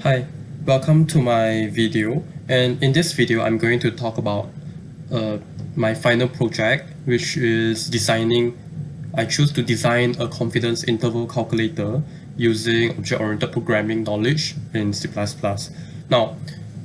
Hi, welcome to my video, and in this video I'm going to talk about my final project, which is I choose to design a confidence interval calculator using object-oriented programming knowledge in C++. Now,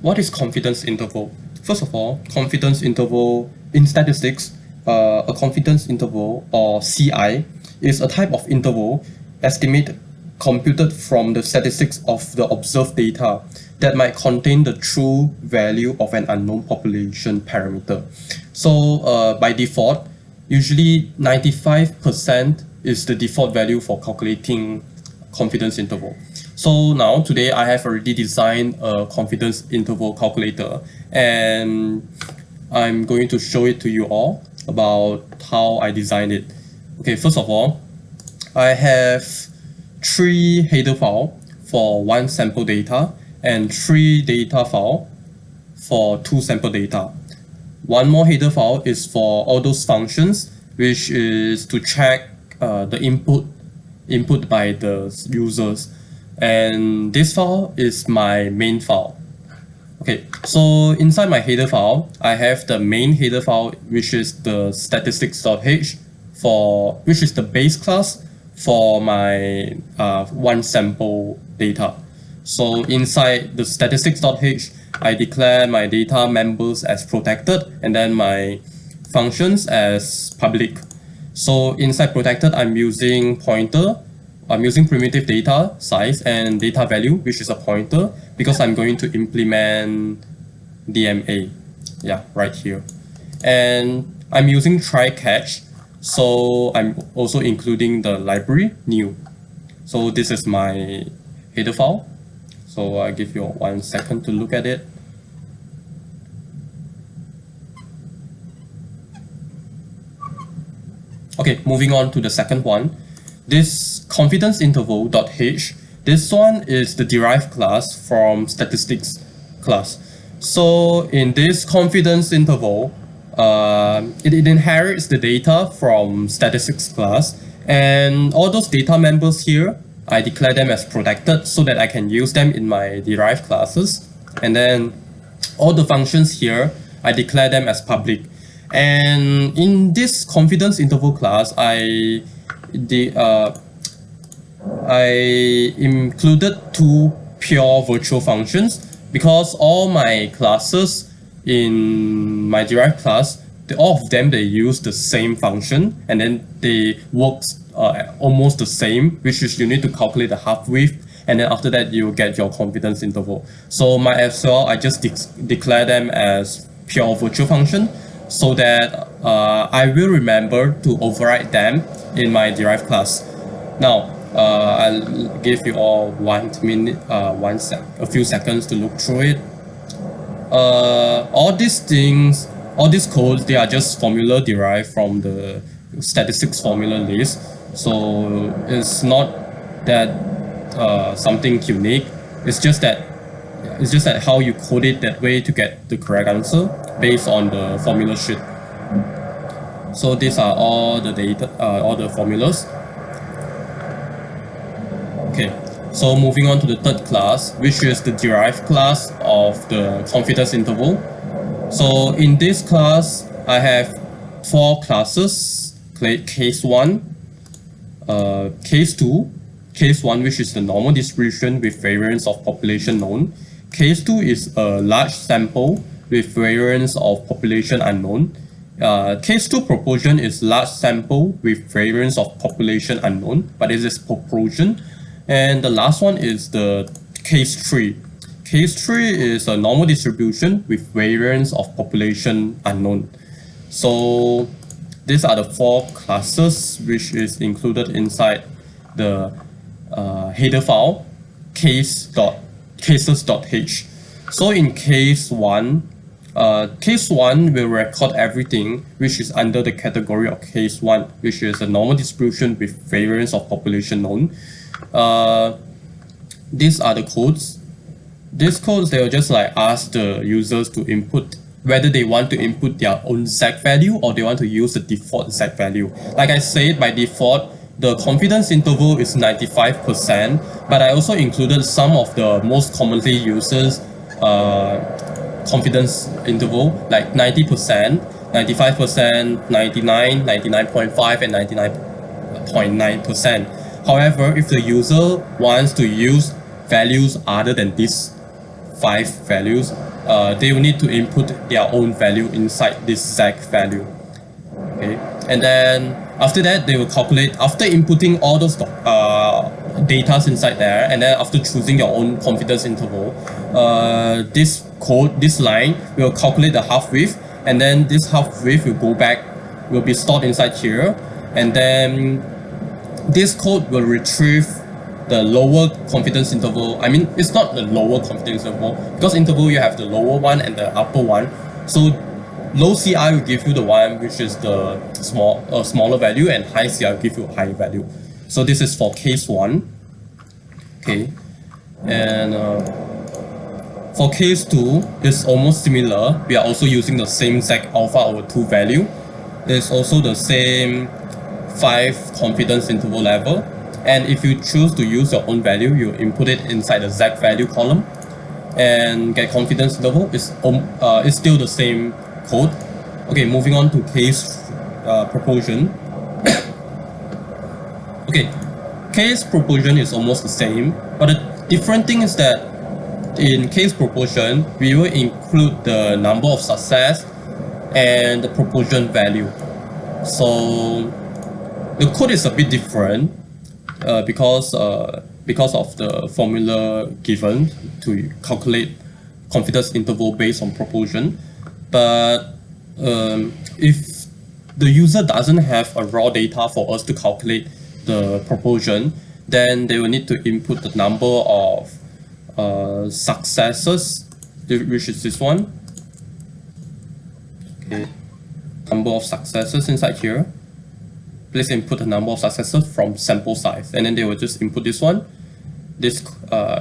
what is confidence interval? First of all, confidence interval in statistics, a confidence interval or CI is a type of interval estimate computed from the statistics of the observed data that might contain the true value of an unknown population parameter. So by default, usually 95% is the default value for calculating confidence interval. So now today I have already designed a confidence interval calculator, and I'm going to show it to you all about how I designed it. Okay, first of all, I have 3 header files for 1 sample data and 3 data files for 2 sample data. One more header file is for all those functions, which is to check the input by the users. And this file is my main file. Okay, so inside my header file, I have the main header file, which is the statistics.h, which is the base class for my 1 sample data. So inside the statistics.h, I declare my data members as protected and then my functions as public. So inside protected, I'm using primitive data size and data value, which is a pointer, because I'm going to implement DMA, yeah, right here. And I'm using try catch, so I'm also including the library new. So this is my header file. So I'll give you 1 second to look at it. Okay, moving on to the second one. This confidence interval.h, this one is the derived class from statistics class. So in this confidence interval, it inherits the data from statistics class, and all those data members here, I declare them as protected so that I can use them in my derived classes. And then all the functions here, I declare them as public. And in this confidence interval class, I included 2 pure virtual functions, because all my classes in my derived class, all of them, they use the same function, and then they work almost the same, which is you need to calculate the half-width, and then after that you get your confidence interval. So might as well I just declare them as pure virtual function, so that I will remember to override them in my derived class. Now I'll give you all a few seconds to look through it. All these codes, they are just formula derived from the statistics formula list. So it's not that something unique. It's just that how you code it that way to get the correct answer based on the formula sheet. So these are all the data, all the formulas. Okay, so moving on to the third class, which is the derived class of the confidence interval. So in this class, I have 4 classes: case 1, case 2, case 1, which is the normal distribution with variance of population known. Case 2 is a large sample with variance of population unknown. Case 2 proportion is large sample with variance of population unknown, but it is proportion. And the last one is the case 3. Case 3 is a normal distribution with variance of population unknown. So these are the 4 classes which is included inside the header file cases.h. So in case 1 will record everything which is under the category of case 1, which is a normal distribution with variance of population known. These are the codes. These codes, they will just like ask the users to input whether they want to input their own Z value or they want to use the default Z value. Like I said, by default, the confidence interval is 95%, but I also included some of the most commonly used confidence interval, like 90%, 95%, 99, 99.5, and 99.9%. However, if the user wants to use values other than these 5 values, they will need to input their own value inside this Z value. Okay, and then after that, they will calculate, after inputting all those data inside there, and then after choosing your own confidence interval, this line will calculate the half width, and then this half width will go back, will be stored inside here, and then this code will retrieve the lower confidence interval. I mean, it's not the lower confidence interval, because interval you have the lower one and the upper one. So low CI will give you the one which is the smaller value, and high CI will give you a higher value. So this is for case 1. Okay, and for case 2, it's almost similar. We are also using the same Z alpha over 2 value. It's also the same 5 confidence interval level. And if you choose to use your own value, you input it inside the Z value column and get confidence interval. It's still the same code. Okay, moving on to case proportion. Okay, case proportion is almost the same, but the different thing is that in case proportion, we will include the number of success and the proportion value. So the code is a bit different because of the formula given to calculate confidence interval based on proportion. But if the user doesn't have a raw data for us to calculate the proportion, then they will need to input the number of successes, which is this one. Okay, number of successes inside here. Please input the number of successes from sample size, and then they will just input this one, this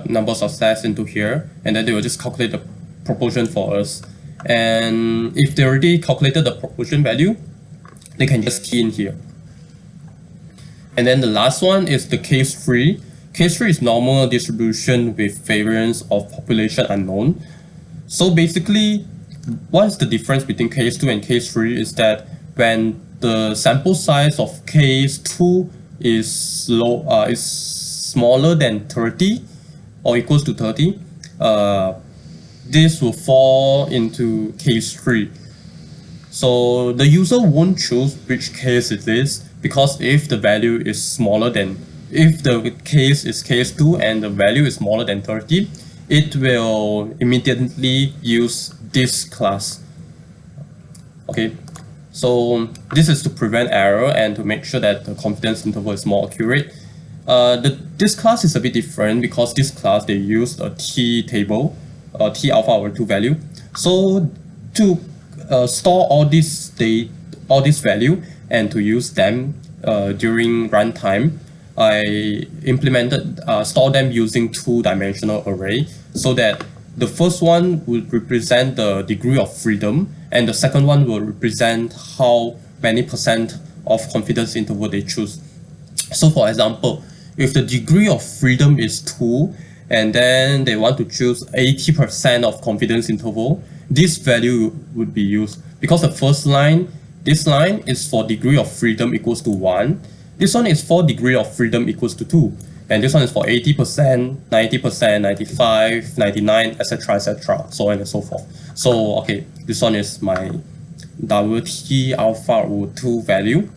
number of success into here, and then they will just calculate the proportion for us. And if they already calculated the proportion value, they can just key in here. And then the last one is the case 3. Case 3 is normal distribution with variance of population unknown. So basically, what is the difference between case 2 and case 3 is that when the sample size of case 2 is smaller than 30 or equals to 30, this will fall into case 3. So the user won't choose which case it is, because if the value is smaller than, if the case is case 2 and the value is smaller than 30, it will immediately use this class. Okay, so this is to prevent error and to make sure that the confidence interval is more accurate. This class is a bit different because this class, they use a T table, T alpha over 2 value. So to store all this value and to use them during runtime, I implemented store them using 2-dimensional array, so that the first one would represent the degree of freedom, and the second one will represent how many % of confidence interval they choose. So for example, if the degree of freedom is 2, and then they want to choose 80% of confidence interval, this value would be used, because the first line, this line is for degree of freedom equals to 1. This one is for degree of freedom equals to 2. And this one is for 80%, 90%, 95, 99, etc., etc., so on and so forth. So, okay, this one is my T alpha over 2 value.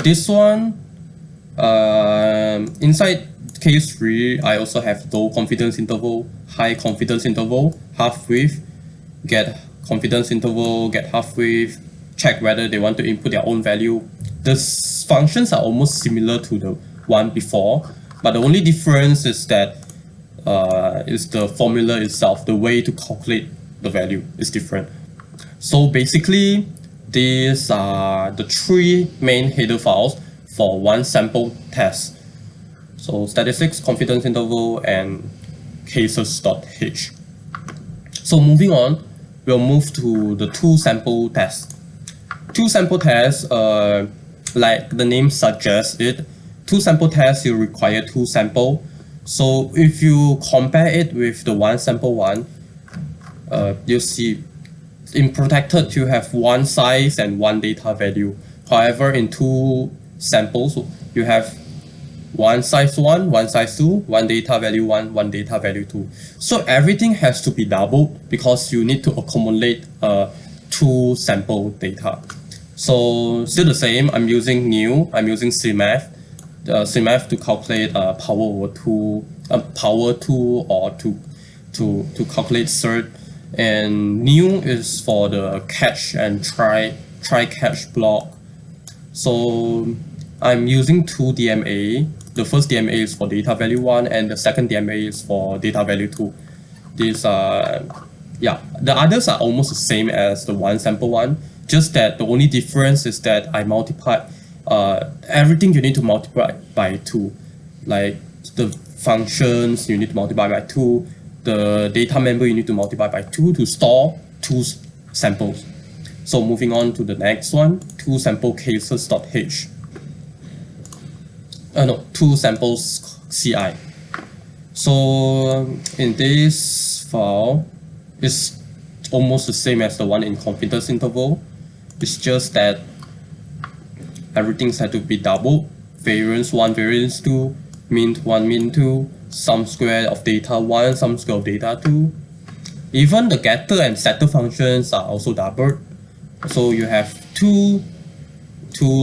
This one, inside case 3, I also have low confidence interval, high confidence interval, half width, get confidence interval, get half width, check whether they want to input their own value. The functions are almost similar to the one before, but the only difference is that is the formula itself, the way to calculate the value is different. So basically, these are the 3 main header files for one sample test. So statistics, confidence interval, and cases.h. So moving on, we'll move to the 2 sample tests. 2 sample tests, like the name suggests it, two sample test, you require two sample. So if you compare it with the one sample one, you see in protected you have one size and one data value. However, in two samples, you have one size 1, one size 2, one data value 1, one data value 2. So everything has to be doubled because you need to accumulate two sample data. So still the same, I'm using CMath. CMath to calculate power 2 or to calculate cert. And new is for the catch and try catch block. So I'm using two DMA. The first DMA is for data value 1 and the second DMA is for data value 2. These yeah, the others are almost the same as the one sample one, just that the only difference is that I multiply everything you need to multiply by 2. Like the functions you need to multiply by 2, the data member you need to multiply by 2 to store 2 samples. So moving on to the next one, 2 sample cases.h. No, 2 samples CI. So in this file, it's almost the same as the one in confidence interval. It's just that everything's had to be doubled. Variance 1, variance 2, min 1, min 2, sum square of data 1, sum square of data 2. Even the getter and setter functions are also doubled. So you have two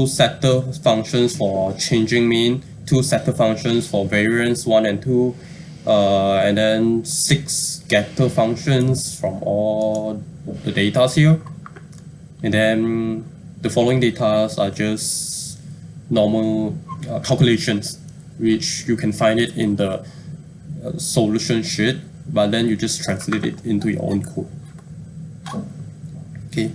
setter functions for changing mean, 2 setter functions for variance 1 and 2, and then 6 getter functions from all the data here. And then the following data are just normal calculations, which you can find it in the solution sheet, but then you just translate it into your own code. Okay.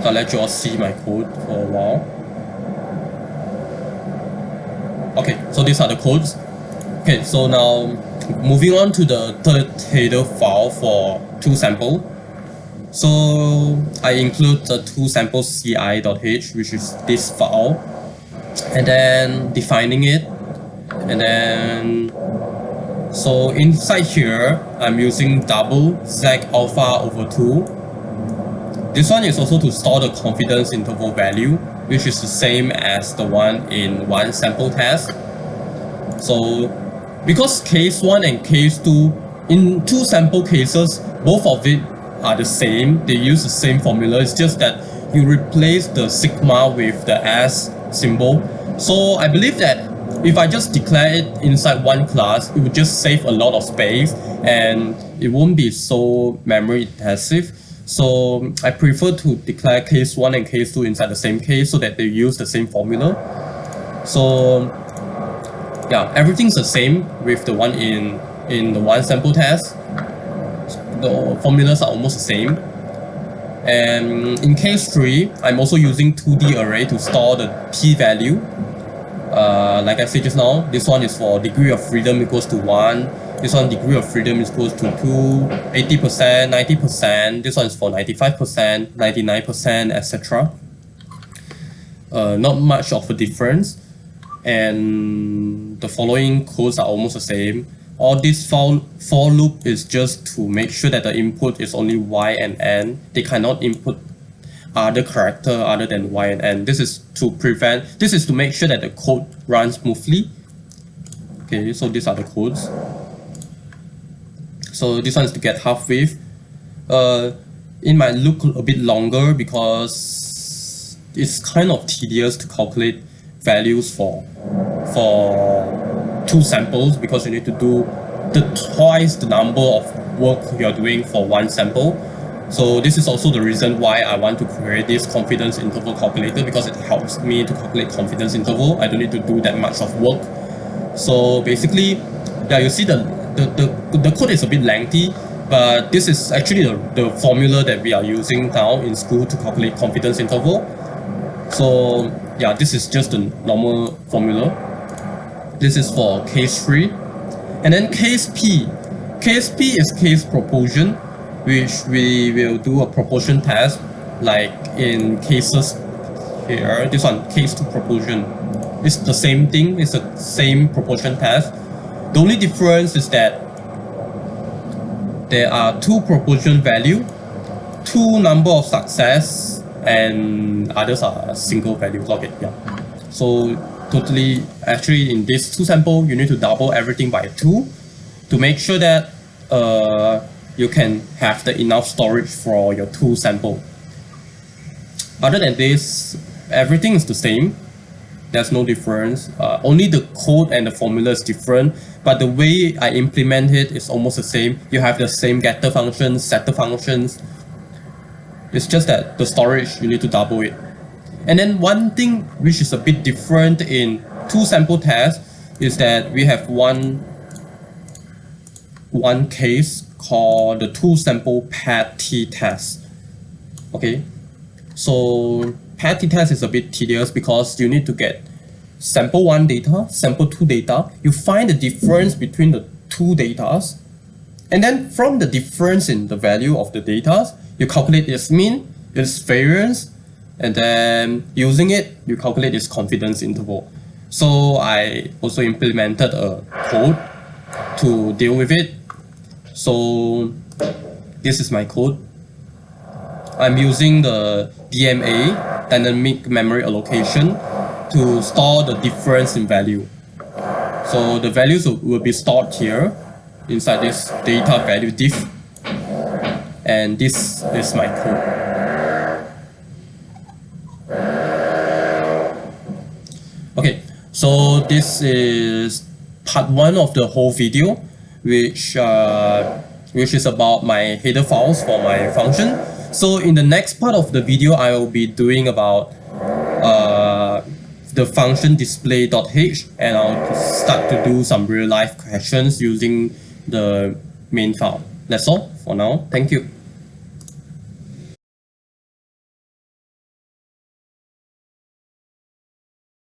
So I'll let you all see my code for a while. Okay, so these are the codes. Okay, so now moving on to the third header file for 2 sample. So I include the 2 sample ci.h, which is this file, and then defining it, and then so inside here I'm using double z alpha over 2. This one is also to store the confidence interval value, which is the same as the one in one sample test. So because case 1 and case 2, in 2 sample cases, both of it are the same. They use the same formula. It's just that you replace the sigma with the s symbol. So I believe that if I just declare it inside one class, it would just save a lot of space and it won't be so memory intensive. So I prefer to declare case 1 and case 2 inside the same case so that they use the same formula. So yeah, everything's the same with the one in the one sample test. The formulas are almost the same. And in case 3, I'm also using 2D array to store the p-value. Like I said just now, this one is for degree of freedom equals to 1. This one degree of freedom is equals to 2, 80%, 90%. This one is for 95%, 99%, etc. Not much of a difference. And the following codes are almost the same. All this for loop is just to make sure that the input is only y and n. They cannot input other character other than y and n. This is to make sure that the code runs smoothly. Okay, so these are the codes. So this one is to get half-wave. It might look a bit longer because it's kind of tedious to calculate values for 2 samples because you need to do twice the number of work you're doing for 1 sample. So this is also the reason why I want to create this confidence interval calculator, because it helps me to calculate confidence interval. I don't need to do that much of work. So basically, yeah, you see the code is a bit lengthy, but this is actually the formula that we are using now in school to calculate confidence interval. So yeah, this is just a normal formula. This is for case 3. And then case P. Case P is case proportion, which we will do a proportion test like in cases here. This one, case 2 proportion. It's the same thing, it's the same proportion test. The only difference is that there are two proportion value, two number of success, and others are single value log it. Yeah. So totally, actually in this two sample, you need to double everything by 2 to make sure that you can have the enough storage for your 2 sample. Other than this, everything is the same. There's no difference. Only the code and the formula is different, but the way I implement it is almost the same. You have the same getter functions, setter functions. It's just that the storage, you need to double it. And then one thing which is a bit different in 2 sample tests is that we have one case called the 2 sample paired t-test. Okay, so paired t-test is a bit tedious because you need to get sample 1 data, sample 2 data. You find the difference between the 2 data, and then from the difference in the value of the data, you calculate its mean, its variance, and then using it, you calculate its confidence interval. So I also implemented a code to deal with it. So this is my code. I'm using the DMA, dynamic memory allocation, to store the difference in value. So the values will be stored here inside this data value diff, and this is my code. Okay, so this is part 1 of the whole video, which is about my header files for my function. So in the next part of the video, I will be doing about the function display.h, and I'll start to do some real life questions using the main file. That's all for now. Thank you.